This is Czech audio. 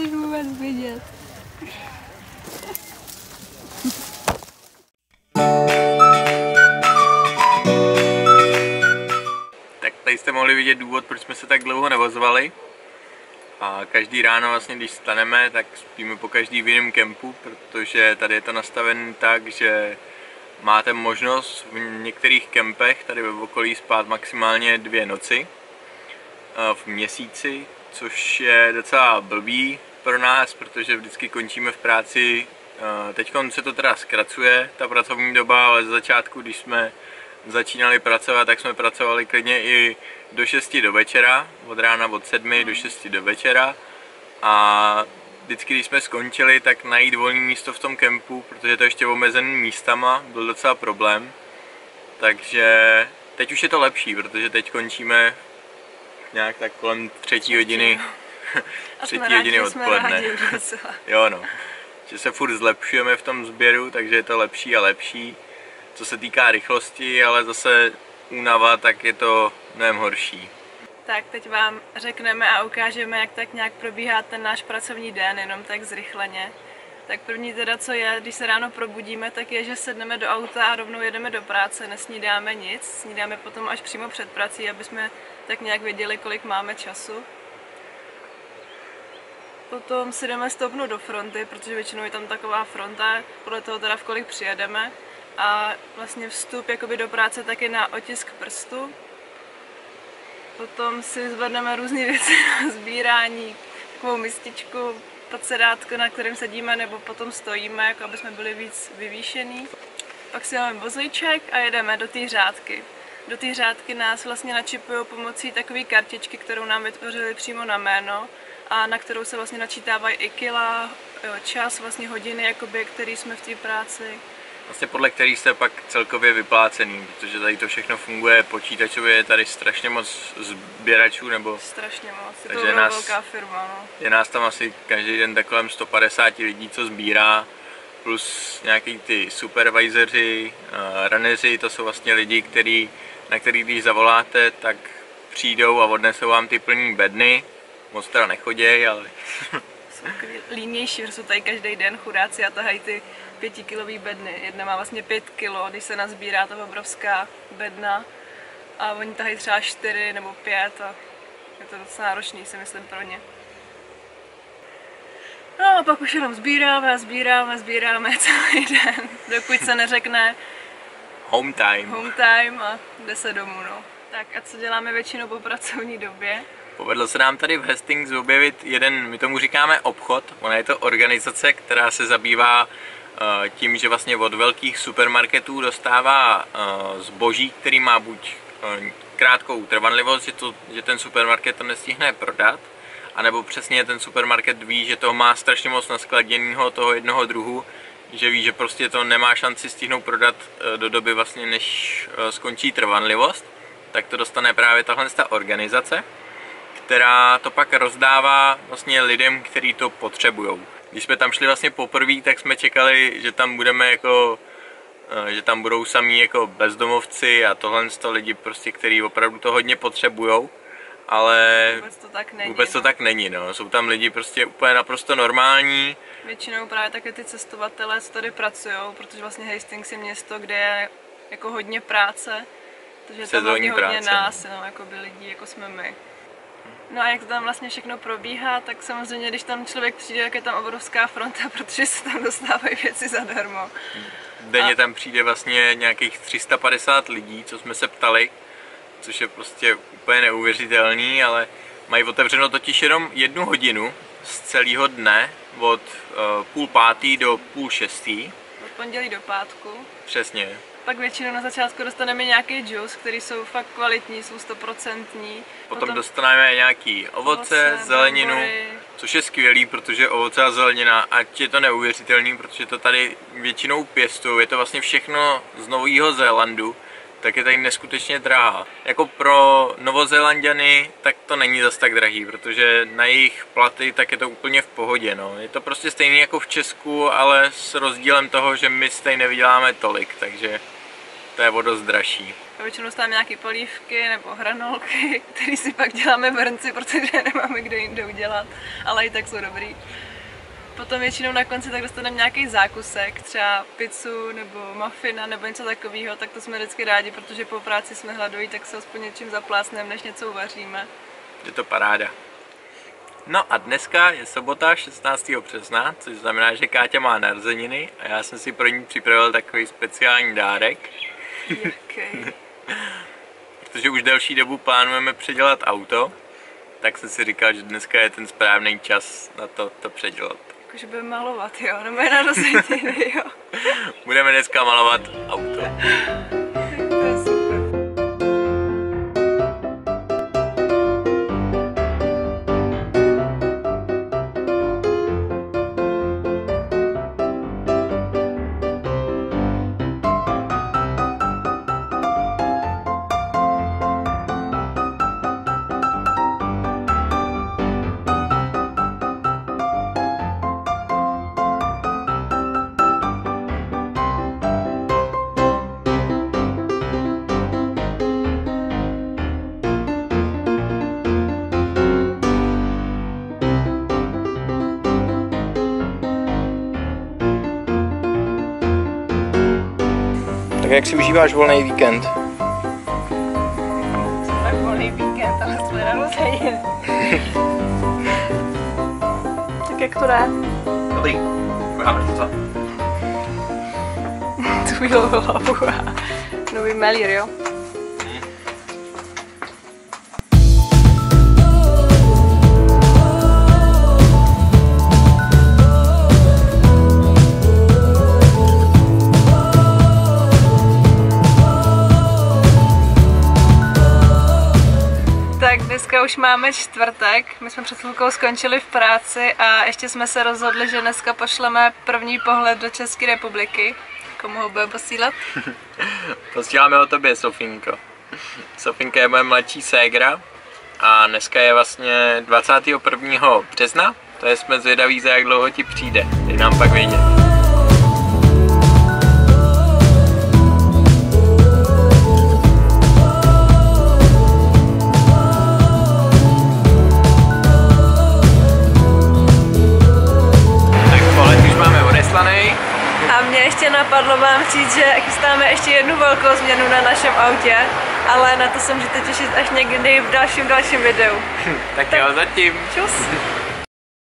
nechceš vůbec vidět. Tak tady jste mohli vidět důvod, proč jsme se tak dlouho nevozvali. A každý ráno vlastně, když staneme, tak spíme po každý v jiném kempu, protože tady je to nastavené tak, že máte možnost v některých kempech tady ve okolí spát maximálně 2 noci v měsíci, což je docela blbý pro nás, protože vždycky končíme v práci. Teď se to teda zkracuje, ta pracovní doba, ale z začátku, když jsme začínali pracovat, tak jsme pracovali klidně i do 6 do večera, od rána od 7 do 6 do večera. A vždycky, když jsme skončili, tak najít volné místo v tom kempu, protože to ještě omezený místama, byl docela problém. Takže teď už je to lepší, protože teď končíme nějak tak kolem 3 hodiny, 3 hodiny odpoledne. Jo no, že se furt zlepšujeme v tom sběru, takže je to lepší a lepší. Co se týká rychlosti, ale zase únava, tak je to mnohem horší. Tak teď vám řekneme a ukážeme, jak tak nějak probíhá ten náš pracovní den, jenom tak zrychleně. Tak první teda, co je, když se ráno probudíme, tak je, že sedneme do auta a rovnou jedeme do práce, nesnídáme nic, snídáme potom až přímo před prací, aby jsme tak nějak věděli, kolik máme času. Potom si jdeme stoupnout do fronty, protože většinou je tam taková fronta, podle toho teda v kolik přijedeme. A vlastně vstup jakoby do práce taky na otisk prstu. Potom si zvedneme různé věci na sbírání, takovou mističku, podsedátko, na kterém sedíme, nebo potom stojíme, jako aby jsme byli víc vyvýšený. Pak si máme vozíček a jedeme do té řádky. Do té řádky nás vlastně načipují pomocí takové kartičky, kterou nám vytvořili přímo na jméno a na kterou se vlastně načítávají i kila, čas, vlastně hodiny, jakoby, který jsme v té práci. Vlastně podle kterých jste pak celkově vyplácený, protože tady to všechno funguje počítačově, je tady strašně moc sběračů, nebo... Strašně moc, je to velká firma, no. Je nás tam asi každý den tak kolem 150 lidí, co sbírá, plus nějaký ty supervisoři, runneři, to jsou vlastně lidi, na který když zavoláte, tak přijdou a odnesou vám ty plný bedny, moc teda nechoděj, ale... Jsou línější, že jsou tady každý den chudáci a tahají ty 5kilový bedny. Jedna má vlastně 5 kilo, když se nazbírá to obrovská bedna a oni tahají třeba 4 nebo 5 a je to docela náročný, si myslím, pro ně. No a pak už jenom sbíráme celý den, dokud se neřekne home time a jde se domů, no. Tak a co děláme většinou po pracovní době? Povedlo se nám tady v Hastings objevit jeden, my tomu říkáme obchod, ona je to organizace, která se zabývá tím, že vlastně od velkých supermarketů dostává zboží, který má buď krátkou trvanlivost, že ten supermarket to nestihne prodat, anebo přesně ten supermarket ví, že toho má strašně moc naskladěného toho jednoho druhu, že ví, že prostě to nemá šanci stihnout prodat do doby vlastně, než skončí trvanlivost, tak to dostane právě tahle organizace, která to pak rozdává vlastně lidem, kteří to potřebují. Když jsme tam šli vlastně poprvé, tak jsme čekali, že tam budeme jako, že tam budou samý jako bezdomovci a tohle lidi prostě, kteří opravdu to hodně potřebujou, ale vůbec to tak není, no. Jsou tam lidi prostě úplně naprosto normální. Většinou právě také ty cestovatelé, co tady pracují, protože vlastně Hastings je město, kde je jako hodně práce, takže tam hodně nás, no, jako by lidí, jako jsme my. No a jak to tam vlastně všechno probíhá, tak samozřejmě, když tam člověk přijde, jak je tam obrovská fronta, protože se tam dostávají věci zadarmo. Denně tam přijde vlastně nějakých 350 lidí, co jsme se ptali, což je prostě úplně neuvěřitelný, ale mají otevřeno totiž jenom 1 hodinu z celého dne, od 5:30 do 5:30. Od pondělí do pátku. Přesně. Pak většinou na začátku dostaneme nějaký juice, který jsou fakt kvalitní, jsou 100%. Potom dostaneme nějaký ovoce, zeleninu, brambory. Což je skvělý, protože ovoce a zelenina, ať je to neuvěřitelný, protože to tady většinou pěstují, je to vlastně všechno z Nového Zélandu, tak je tady neskutečně drahá. Jako pro Novozélanďany tak to není zas tak drahý, protože na jejich platy tak je to úplně v pohodě. No. Je to prostě stejný jako v Česku, ale s rozdílem toho, že my stejně nevyděláme tolik, takže to je o dost dražší. A většinou dostáváme nějaké polívky nebo hranolky, které si pak děláme v hrnci, protože nemáme kde jinde udělat, ale i tak jsou dobrý. Potom většinou na konci tak dostaneme nějaký zákusek, třeba pizzu nebo muffina nebo něco takového, tak to jsme vždycky rádi, protože po práci jsme hladoví, tak se aspoň něčím zaplácneme, než něco uvaříme. Je to paráda. No a dneska je sobota 16. března, což znamená, že Káťa má narozeniny a já jsem si pro ní připravil takový speciální dárek. Jaký? Protože už delší dobu plánujeme předělat auto, tak jsem si říkal, že dneska je ten správný čas na to předělat. Jakože budeme malovat, jo? Nebo je narozeniny, jo? Budeme dneska malovat auto. To je super. Tak jak si užíváš volný víkend? Tak volný víkend, ale jsme narozeniny. Tak jak to jde? Dobrý. Máme to. Tu hlavu a nový melír, jo? Tak dneska už máme čtvrtek, my jsme před chvilkou skončili v práci a ještě jsme se rozhodli, že dneska pošleme první pohled do České republiky. Komu ho budeme posílat? Posíláme o tobě, Sofinko. Sofinka je moje mladší ségra a dneska je vlastně 21. března, to je jsme zvědaví, za jak dlouho ti přijde, dej nám pak vědět. A mě ještě napadlo vám říct, že chystáme ještě jednu velkou změnu na našem autě, ale na to se můžete těšit až někdy v dalším videu. Tak jo, zatím. Čus.